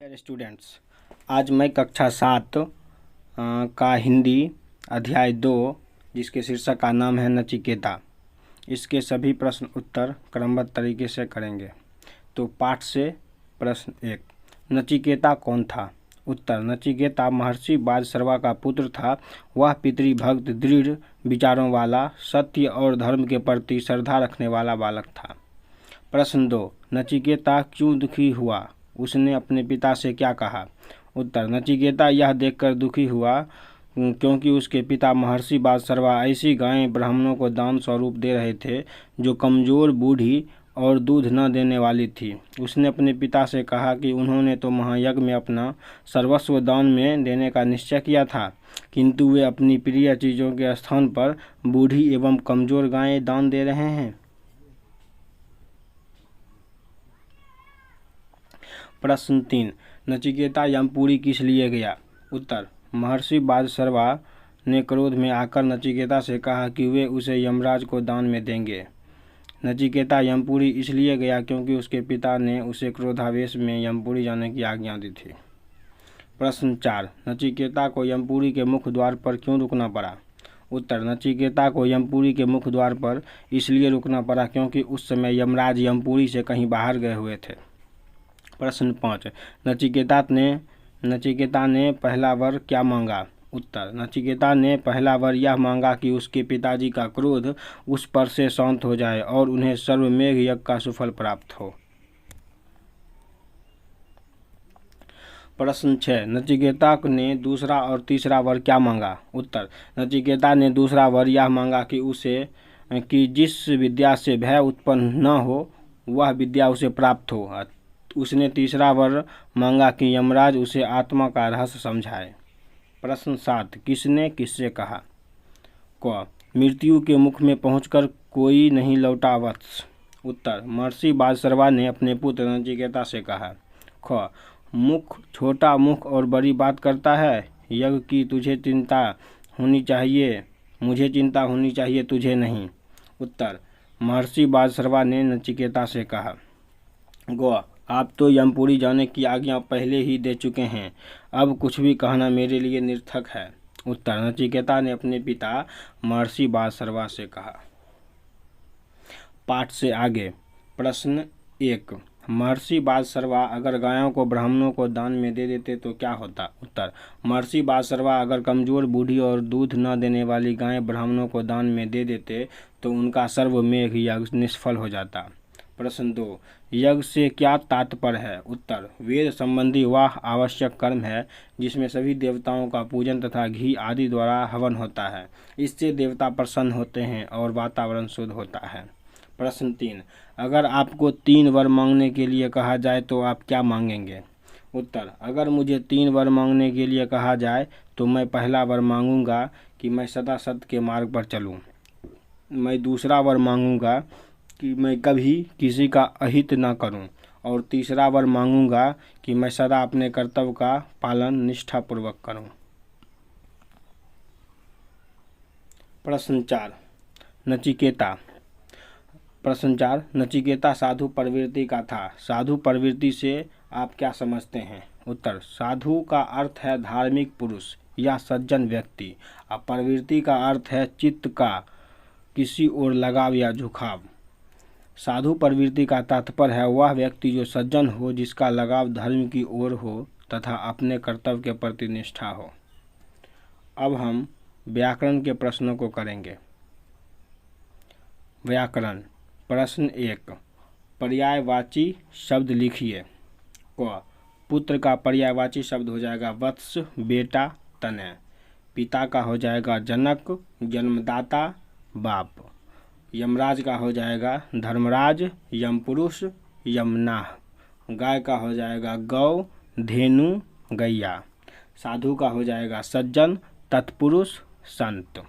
Dear students, आज मैं कक्षा 7 का हिंदी अध्याय 2 जिसके शीर्षक का नाम है नचिकेता, इसके सभी प्रश्न उत्तर क्रमबद्ध तरीके से करेंगे। तो पाठ से प्रश्न 1, नचिकेता कौन था? उत्तर, नचिकेता महर्षि बादशर्वा का पुत्र था। वह पितृभक्त, दृढ़ विचारों वाला, सत्य और धर्म के प्रति श्रद्धा रखने वाला बालक था। प्रश्न 2, नचिकेता क्यों दुखी हुआ? उसने अपने पिता से क्या कहा? उत्तर, नचिकेता यह देखकर दुखी हुआ क्योंकि उसके पिता महर्षि बादशर्वा ऐसी गायें ब्राह्मणों को दान स्वरूप दे रहे थे जो कमजोर, बूढ़ी और दूध न देने वाली थी। उसने अपने पिता से कहा कि उन्होंने तो महायज्ञ में अपना सर्वस्व दान में देने का निश्चय किया था, किंतु वे अपनी प्रिय चीज़ों के स्थान पर बूढ़ी एवं कमजोर गायें दान दे रहे हैं। प्रश्न 3, नचिकेता यमपुरी किस लिए गया? उत्तर, महर्षि बादशर्वा ने क्रोध में आकर नचिकेता से कहा कि वे उसे यमराज को दान में देंगे। नचिकेता यमपुरी इसलिए गया क्योंकि उसके पिता ने उसे क्रोधावेश में यमपुरी जाने की आज्ञा दी थी। प्रश्न 4, नचिकेता को यमपुरी के मुख्य द्वार पर क्यों रुकना पड़ा? उत्तर, नचिकेता को यमपुरी के मुख्य द्वार पर इसलिए रुकना पड़ा क्योंकि उस समय यमराज यमपुरी से कहीं बाहर गए हुए थे। प्रश्न 5, नचिकेता ने पहला वर क्या मांगा? उत्तर, नचिकेता ने पहला वर यह मांगा कि उसके पिताजी का क्रोध उस पर से शांत हो जाए और उन्हें सर्वमेघ यज्ञ का सुफल प्राप्त हो। प्रश्न 6, नचिकेता ने दूसरा और तीसरा वर क्या मांगा? उत्तर, नचिकेता ने दूसरा वर यह मांगा कि जिस विद्या से भय उत्पन्न न हो वह विद्या उसे प्राप्त हो। उसने तीसरा वर मांगा कि यमराज उसे आत्मा का रहस्य समझाए। प्रश्न 7, किसने किससे कहा? क, मृत्यु के मुख में पहुंचकर कोई नहीं लौटा वत्स। उत्तर, महर्षि बादशर्वा ने अपने पुत्र नचिकेता से कहा। ख, मुख छोटा मुख और बड़ी बात करता है। यज्ञ की तुझे चिंता होनी चाहिए, मुझे चिंता होनी चाहिए, तुझे नहीं। उत्तर, महर्षि बादशर्वा ने नचिकेता से कहा। ग, आप तो यमपुरी जाने की आज्ञा पहले ही दे चुके हैं, अब कुछ भी कहना मेरे लिए निर्थक है। उत्तर, नचिकेता ने अपने पिता महर्षि बादशर्वा से कहा। पाठ से आगे। प्रश्न 1, महर्षि बादशर्वा अगर गायों को ब्राह्मणों को दान में दे देते तो क्या होता? उत्तर, महर्षि बादशर्वा अगर कमजोर, बूढ़ी और दूध न देने वाली गायें ब्राह्मणों को दान में दे देते तो उनका सर्वमेघ यज्ञ निष्फल हो जाता। प्रश्न 2, यज्ञ से क्या तात्पर्य है? उत्तर, वेद संबंधी वह आवश्यक कर्म है जिसमें सभी देवताओं का पूजन तथा घी आदि द्वारा हवन होता है। इससे देवता प्रसन्न होते हैं और वातावरण शुद्ध होता है। प्रश्न 3, अगर आपको 3 वर मांगने के लिए कहा जाए तो आप क्या मांगेंगे? उत्तर, अगर मुझे 3 वर मांगने के लिए कहा जाए तो मैं पहला वर मांगूंगा कि मैं सदा सत्य के मार्ग पर चलूं। मैं दूसरा वर मांगूंगा कि मैं कभी किसी का अहित न करूं, और तीसरा वर मांगूंगा कि मैं सदा अपने कर्तव्य का पालन निष्ठापूर्वक करूं। प्रश्न 4, नचिकेता। प्रश्न 4, नचिकेता साधु प्रवृत्ति का था। साधु प्रवृत्ति से आप क्या समझते हैं? उत्तर, साधु का अर्थ है धार्मिक पुरुष या सज्जन व्यक्ति। प्रवृत्ति का अर्थ है चित्त का किसी ओर लगाव या झुकाव। साधु प्रवृत्ति का तात्पर्य है वह व्यक्ति जो सज्जन हो, जिसका लगाव धर्म की ओर हो तथा अपने कर्तव्य के प्रति निष्ठा हो। अब हम व्याकरण के प्रश्नों को करेंगे। व्याकरण। प्रश्न 1, पर्यायवाची शब्द लिखिए। क, पुत्र का पर्यायवाची शब्द हो जाएगा वत्स, बेटा, तनय। पिता का हो जाएगा जनक, जन्मदाता, बाप। यमराज का हो जाएगा धर्मराज, यमपुरुष, यमनाह। गाय का हो जाएगा गौ, धेनु, गैया। साधु का हो जाएगा सज्जन, तत्पुरुष, संत।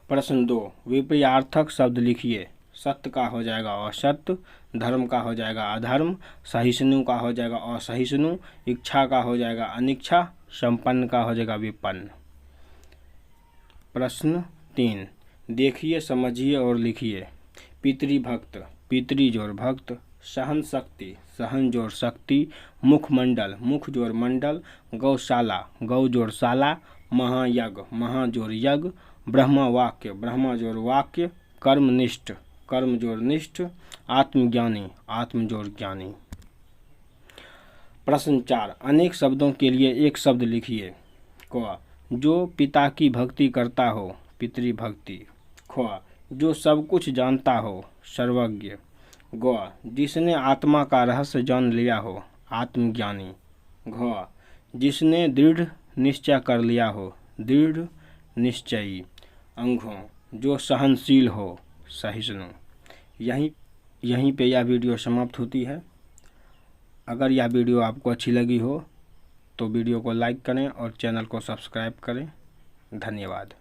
प्रश्न 2, विपर्यार्थक शब्द लिखिए। सत्य का हो जाएगा असत्य, धर्म का हो जाएगा अधर्म, सहिष्णु का हो जाएगा असहिष्णु, इच्छा का हो जाएगा अनिच्छा, संपन्न का हो जाएगा विपन्न। प्रश्न 3, देखिए, समझिए और लिखिए। पितृभक्त, पितृ जोड़ भक्त, सहन शक्ति, सहन जोड़ शक्ति, मुखमंडल, मुख जोड़ मंडल, गौशाला, गौ जोड़ शाला, महायज्ञ, महा जोड़ यज्ञ, ब्रह्मवाक्य, ब्रह्म जोड़ वाक्य, कर्मनिष्ठ, कर्म जोड़ निष्ठ, आत्मज्ञानी, आत्म जोड़ ज्ञानी। प्रश्न 4, अनेक शब्दों के लिए एक शब्द लिखिए। क, जो पिता की भक्ति करता हो, पितृभक्ति। ख, जो सब कुछ जानता हो, सर्वज्ञ। ग, जिसने आत्मा का रहस्य जान लिया हो, आत्मज्ञानी। घ, जिसने दृढ़ निश्चय कर लिया हो, दृढ़ निश्चयी। अंघों, जो सहनशील हो, सहिष्णु। यहीं पे यह वीडियो समाप्त होती है। अगर यह वीडियो आपको अच्छी लगी हो तो वीडियो को लाइक करें और चैनल को सब्सक्राइब करें। धन्यवाद।